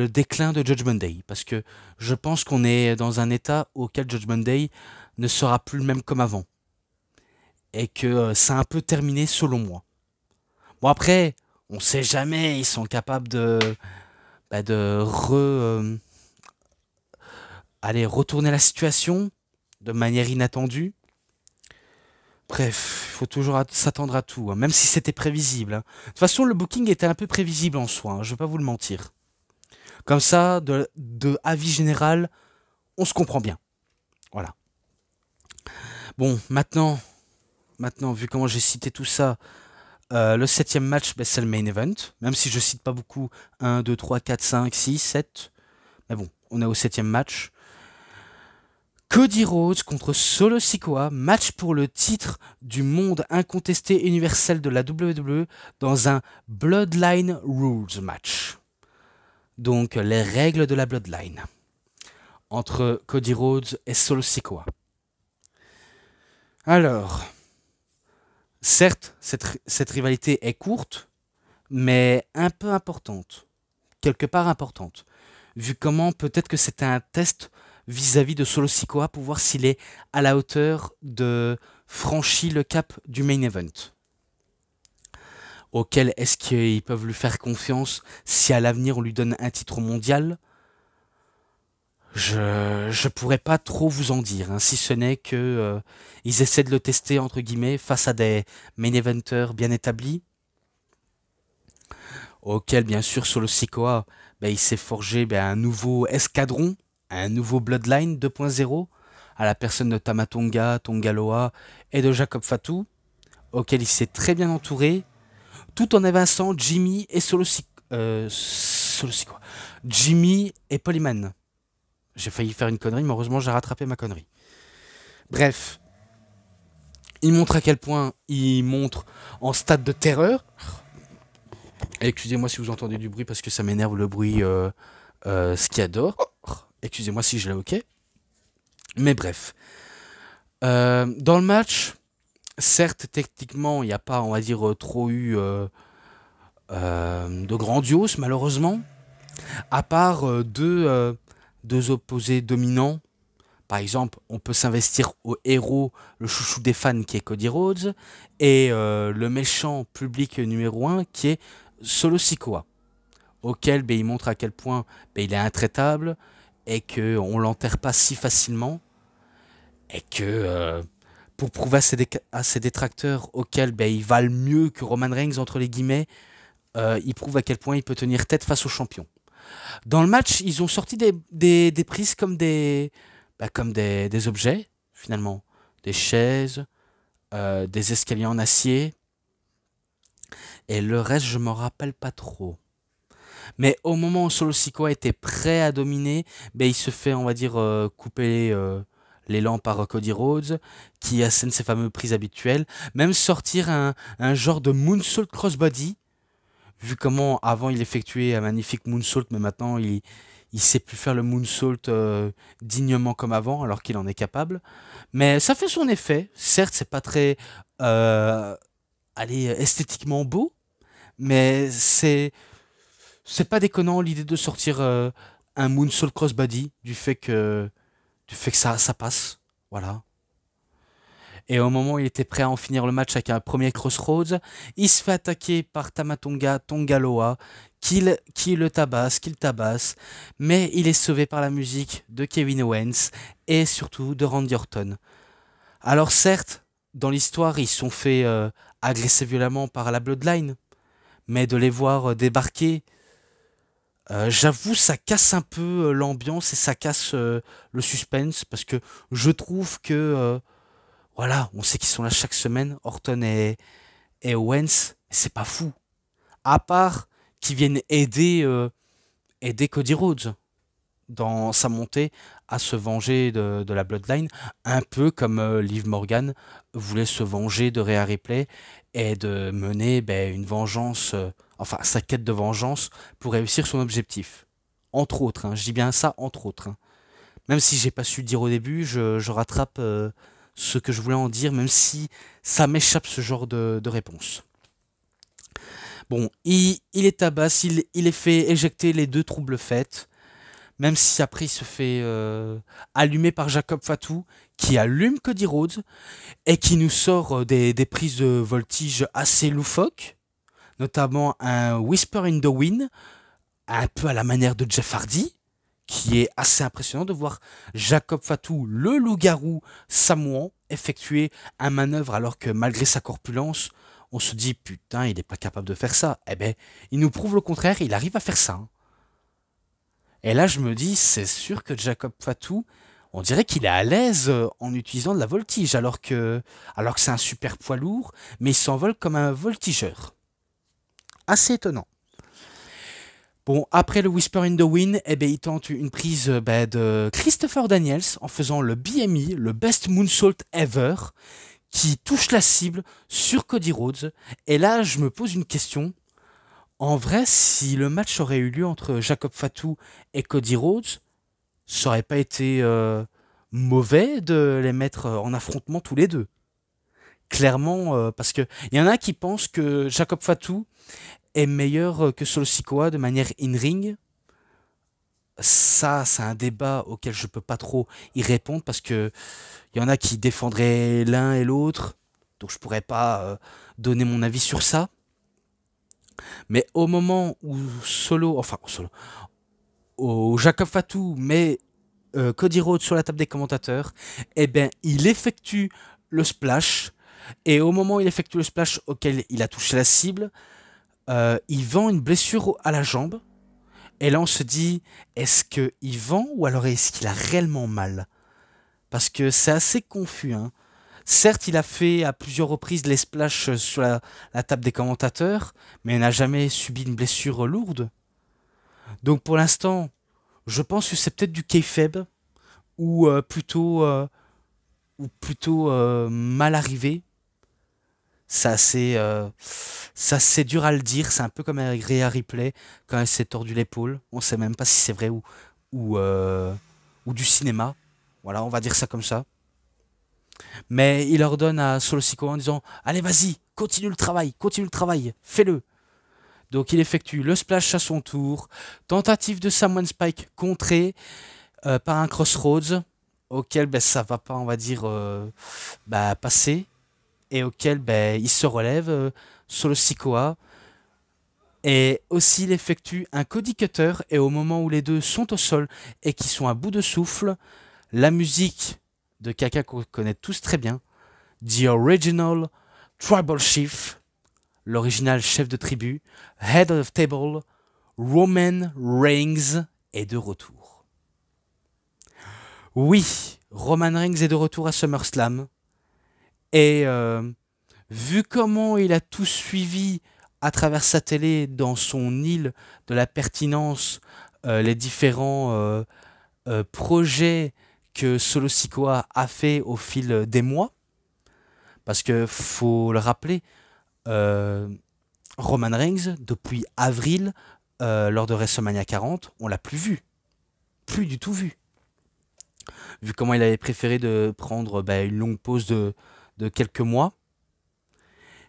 déclin de Judgment Day. Parce que je pense qu'on est dans un état auquel Judgment Day ne sera plus le même comme avant. Et que ça a un peu terminé selon moi. Bon après, on sait jamais, ils sont capables de retourner la situation de manière inattendue. Bref, il faut toujours s'attendre à tout, hein, même si c'était prévisible. Hein. De toute façon, le booking était un peu prévisible en soi, hein, je ne vais pas vous le mentir. Comme ça, de avis général, on se comprend bien. Voilà. Bon, maintenant, vu comment j'ai cité tout ça, le 7e match, c'est le main event. Même si je cite pas beaucoup 1, 2, 3, 4, 5, 6, 7. Mais bon, on est au 7e match. Cody Rhodes contre Solo Sikoa, match pour le titre du monde incontesté universel de la WWE dans un Bloodline Rules match. Donc les règles de la Bloodline entre Cody Rhodes et Solo Sikoa. Alors, certes, cette rivalité est courte, mais un peu importante. Quelque part importante. Vu comment peut-être que c'était un test vis-à-vis de Solo Sikoa pour voir s'il est à la hauteur de franchir le cap du main event. Auquel est-ce qu'ils peuvent lui faire confiance si à l'avenir on lui donne un titre mondial? Je pourrais pas trop vous en dire, hein, si ce n'est que ils essaient de le tester entre guillemets face à des main eventers bien établis. Auquel bien sûr Solo Sikoa, il s'est forgé un nouveau escadron, un nouveau Bloodline 2.0 à la personne de Tama Tonga, Tonga Loa et de Jacob Fatu, auquel il s'est très bien entouré, tout en évinçant Jimmy et Solo Sikoa. Jimmy et Polyman. J'ai failli faire une connerie, mais heureusement j'ai rattrapé ma connerie. Bref, il montre à quel point il montre en stade de terreur. Excusez-moi si vous entendez du bruit parce que ça m'énerve le bruit skiador. Excusez-moi si je l'ai ok. Mais bref. Dans le match, certes, techniquement, il n'y a pas, on va dire, trop eu de grandiose, malheureusement. À part deux opposés dominants. Par exemple, on peut s'investir au héros, le chouchou des fans qui est Cody Rhodes, et le méchant public numéro 1 qui est Solo Sikoa, auquel il montre à quel point il est intraitable et qu'on ne l'enterre pas si facilement, et que pour prouver à ses détracteurs auxquels ils valent mieux que Roman Reigns, entre les guillemets, il prouve à quel point il peut tenir tête face au champion. Dans le match, ils ont sorti des prises comme des objets, finalement. Des chaises, des escaliers en acier. Et le reste, je m'en rappelle pas trop. Mais au moment où Solo Sikoa était prêt à dominer, ben, il se fait, on va dire, couper l'élan par Cody Rhodes, qui assène ses fameuses prises habituelles. Même sortir un genre de moonsault crossbody, vu comment avant il effectuait un magnifique moonsault, mais maintenant il sait plus faire le moonsault dignement comme avant, alors qu'il en est capable. Mais ça fait son effet. Certes, c'est pas très euh, esthétiquement beau, mais c'est pas déconnant l'idée de sortir un moonsault crossbody du fait que ça passe. Voilà. Et au moment où il était prêt à en finir le match avec un premier crossroads, il se fait attaquer par Tamatonga Tongaloa, qui le tabasse, mais il est sauvé par la musique de Kevin Owens et surtout de Randy Orton. Alors certes, dans l'histoire, ils se sont fait agresser violemment par la Bloodline, mais de les voir débarquer, j'avoue, ça casse un peu l'ambiance et ça casse le suspense, parce que je trouve que voilà, on sait qu'ils sont là chaque semaine, Orton et Owens, c'est pas fou. À part qu'ils viennent aider Cody Rhodes dans sa montée à se venger de la Bloodline, un peu comme Liv Morgan voulait se venger de Rhea Ripley et de mener une vengeance, enfin sa quête de vengeance pour réussir son objectif. Entre autres, hein, je dis bien ça, entre autres. Hein. Même si j'ai pas su le dire au début, je rattrape ce que je voulais en dire, même si ça m'échappe ce genre de réponse. Bon, il est tabasse, il est fait éjecter les deux troubles faits, même si après il se fait allumer par Jacob Fatu, qui allume Cody Rhodes, et qui nous sort des prises de voltige assez loufoques, notamment un Whisper in the Wind, un peu à la manière de Jeff Hardy, qui est assez impressionnant de voir Jacob Fatu, le loup-garou samoan, effectuer un manœuvre alors que malgré sa corpulence, on se dit putain, il n'est pas capable de faire ça. Eh ben, il nous prouve le contraire, il arrive à faire ça. Hein. Et là, je me dis, c'est sûr que Jacob Fatu, on dirait qu'il est à l'aise en utilisant de la voltige, alors que c'est un super poids lourd, mais il s'envole comme un voltigeur. Assez étonnant. Bon, après le Whisper in the Wind, eh ben, il tente une prise de Christopher Daniels en faisant le BME, le Best Moonsault Ever, qui touche la cible sur Cody Rhodes. Et là, je me pose une question. En vrai, si le match aurait eu lieu entre Jacob Fatu et Cody Rhodes, ça aurait pas été mauvais de les mettre en affrontement tous les deux. Clairement, parce que il y en a qui pensent que Jacob Fatu est meilleur que Solo Sikoa de manière in-ring. Ça, c'est un débat auquel je peux pas trop y répondre parce que il y en a qui défendraient l'un et l'autre, donc je pourrais pas donner mon avis sur ça. Mais au moment où où Jacob Fatu met Cody Rhodes sur la table des commentateurs, eh ben, il effectue le splash. Et au moment où il effectue le splash auquel il a touché la cible, il vend une blessure à la jambe. Et là, on se dit, est-ce qu'il vend ou alors est-ce qu'il a réellement mal? Parce que c'est assez confus. Hein. Certes, il a fait à plusieurs reprises les splashs sur la table des commentateurs, mais il n'a jamais subi une blessure lourde. Donc pour l'instant, je pense que c'est peut-être du kayfabe ou plutôt mal arrivé. C'est assez dur à le dire. C'est un peu comme avec Rhea Ripley quand elle s'est tordu l'épaule. On sait même pas si c'est vrai ou, euh, ou du cinéma. Voilà, on va dire ça comme ça. Mais il ordonne à Solo Sikoa en disant allez, vas-y, continue le travail, fais-le. Donc il effectue le splash à son tour. Tentative de Samoan Spike contrée par un Crossroads auquel ça va pas, on va dire, passer. Et auquel il se relève Solo Sikoa. Et aussi il effectue un Cody Cutter. Et au moment où les deux sont au sol et qui sont à bout de souffle, la musique de Kaka qu'on connaît tous très bien, The Original Tribal Chief, l'original chef de tribu, Head of Table, Roman Reigns est de retour. Oui, Roman Reigns est de retour à SummerSlam. Et vu comment il a tout suivi à travers sa télé dans son île de la pertinence, les différents projets que Solo Sikoa a fait au fil des mois, parce que faut le rappeler, Roman Reigns, depuis avril, lors de WrestleMania 40, on l'a plus vu. Plus du tout vu. Vu comment il avait préféré de prendre une longue pause de quelques mois.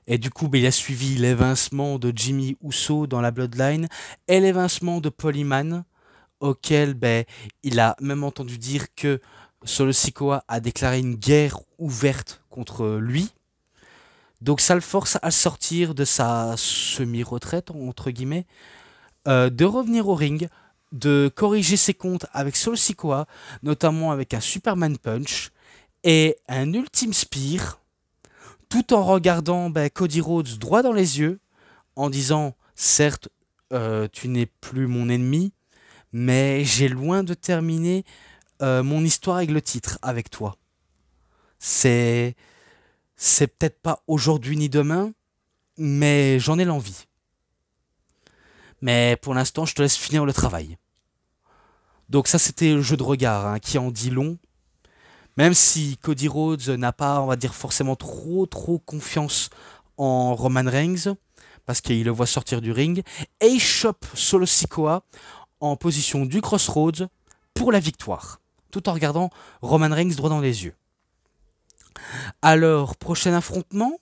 Et du coup, il a suivi l'évincement de Jimmy Uso dans la Bloodline et l'évincement de Paul Heyman, auquel il a même entendu dire que Solo Sikoa a déclaré une guerre ouverte contre lui. Donc ça le force à sortir de sa semi-retraite, entre guillemets, de revenir au ring, de corriger ses comptes avec Solo Sikoa, notamment avec un Superman Punch et un Ultime Spear, tout en regardant Cody Rhodes droit dans les yeux, en disant « Certes, tu n'es plus mon ennemi, mais j'ai loin de terminer mon histoire avec le titre, avec toi. C'est peut-être pas aujourd'hui ni demain, mais j'en ai l'envie. Mais pour l'instant, je te laisse finir le travail. » Donc ça, c'était le jeu de regard qui en dit long. Même si Cody Rhodes n'a pas, on va dire, forcément trop confiance en Roman Reigns, parce qu'il le voit sortir du ring, et il chope Solo Sikoa en position du Crossroads pour la victoire, tout en regardant Roman Reigns droit dans les yeux. Alors, prochain affrontement,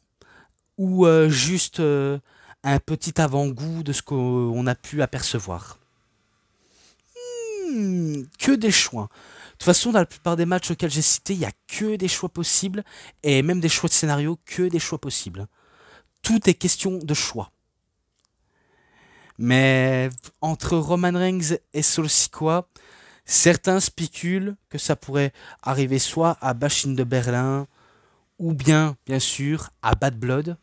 ou juste un petit avant-goût de ce qu'on a pu apercevoir? Que des choix. De toute façon, dans la plupart des matchs auxquels j'ai cité, il n'y a que des choix possibles, et même des choix de scénario, que des choix possibles. Tout est question de choix. Mais entre Roman Reigns et Solo Sikoa, certains spéculent que ça pourrait arriver soit à Bash in de Berlin, ou bien sûr, à Bad Blood.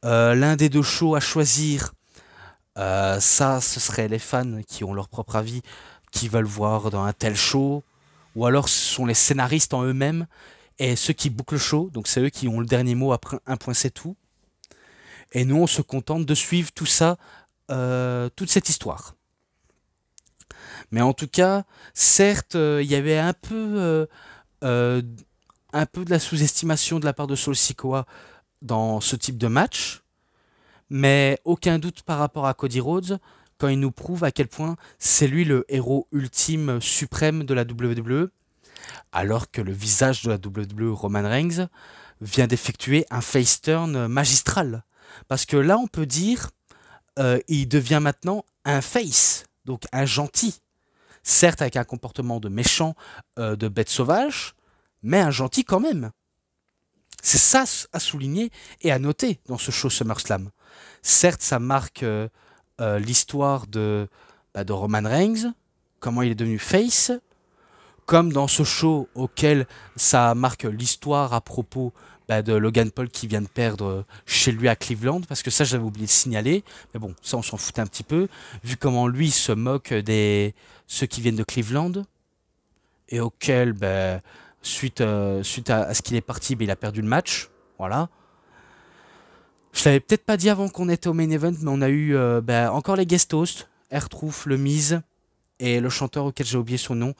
L'un des deux shows à choisir, ça, ce serait les fans qui ont leur propre avis, qui veulent voir dans un tel show, ou alors ce sont les scénaristes en eux-mêmes et ceux qui bookent le show, donc c'est eux qui ont le dernier mot après un point c'est tout. Et nous on se contente de suivre tout ça, toute cette histoire. Mais en tout cas, certes, il y avait un peu de la sous-estimation de la part de Solo Sikoa dans ce type de match, mais aucun doute par rapport à Cody Rhodes, quand il nous prouve à quel point c'est lui le héros ultime suprême de la WWE, alors que le visage de la WWE, Roman Reigns, vient d'effectuer un face turn magistral. Parce que là, on peut dire, il devient maintenant un face, donc un gentil. Certes avec un comportement de méchant, de bête sauvage, mais un gentil quand même. C'est ça à souligner et à noter dans ce show SummerSlam. Certes, ça marque l'histoire de Roman Reigns, comment il est devenu face, comme dans ce show auquel ça marque l'histoire à propos de Logan Paul qui vient de perdre chez lui à Cleveland, parce que ça j'avais oublié de signaler, mais bon, ça on s'en fout un petit peu, vu comment lui se moque des ceux qui viennent de Cleveland, et auquel, suite à ce qu'il est parti, il a perdu le match, voilà. Je l'avais peut-être pas dit avant qu'on était au main event, mais on a eu encore les guest hosts, R-Truth, le Miz, et le chanteur auquel j'ai oublié son nom,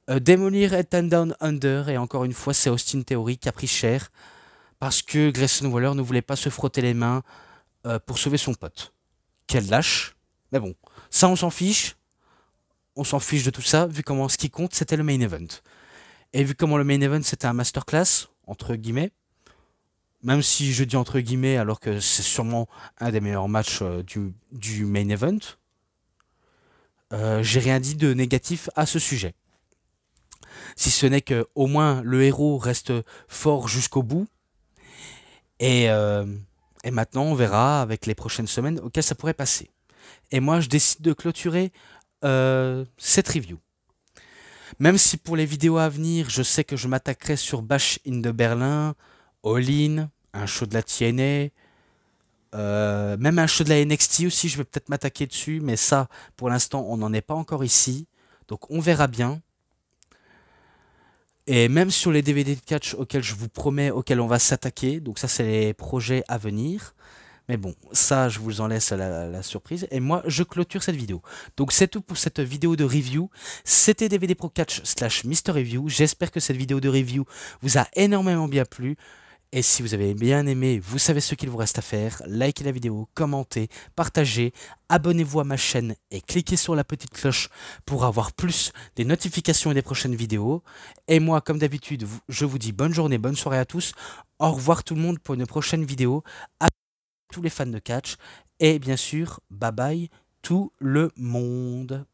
démolir Ed Down Under, et encore une fois c'est Austin Theory qui a pris cher, parce que Grayson Waller ne voulait pas se frotter les mains pour sauver son pote. Quel lâche. Mais bon, ça on s'en fiche de tout ça, vu comment ce qui compte c'était le main event. Et vu comment le main event c'était un masterclass, entre guillemets, même si je dis entre guillemets alors que c'est sûrement un des meilleurs matchs du main event, j'ai rien dit de négatif à ce sujet. Si ce n'est que au moins le héros reste fort jusqu'au bout. Et maintenant on verra avec les prochaines semaines auxquelles ça pourrait passer. Et moi je décide de clôturer cette review. Même si pour les vidéos à venir, je sais que je m'attaquerai sur Bash in de Berlin, All In, un show de la TNA, Même un show de la NXT aussi, je vais peut-être m'attaquer dessus, mais ça, pour l'instant, on n'en est pas encore ici. Donc on verra bien. Et même sur les DVD de catch auxquels je vous promets, auxquels on va s'attaquer, donc ça c'est les projets à venir. Mais bon, ça je vous en laisse à la surprise. Et moi je clôture cette vidéo. Donc c'est tout pour cette vidéo de review. C'était DVD Pro Catch / Mister Review. J'espère que cette vidéo de review vous a énormément bien plu. Et si vous avez bien aimé, vous savez ce qu'il vous reste à faire. Likez la vidéo, commentez, partagez, abonnez-vous à ma chaîne et cliquez sur la petite cloche pour avoir plus des notifications et des prochaines vidéos. Et moi, comme d'habitude, je vous dis bonne journée, bonne soirée à tous. Au revoir tout le monde pour une prochaine vidéo. À tous les fans de catch. Et bien sûr, bye bye tout le monde.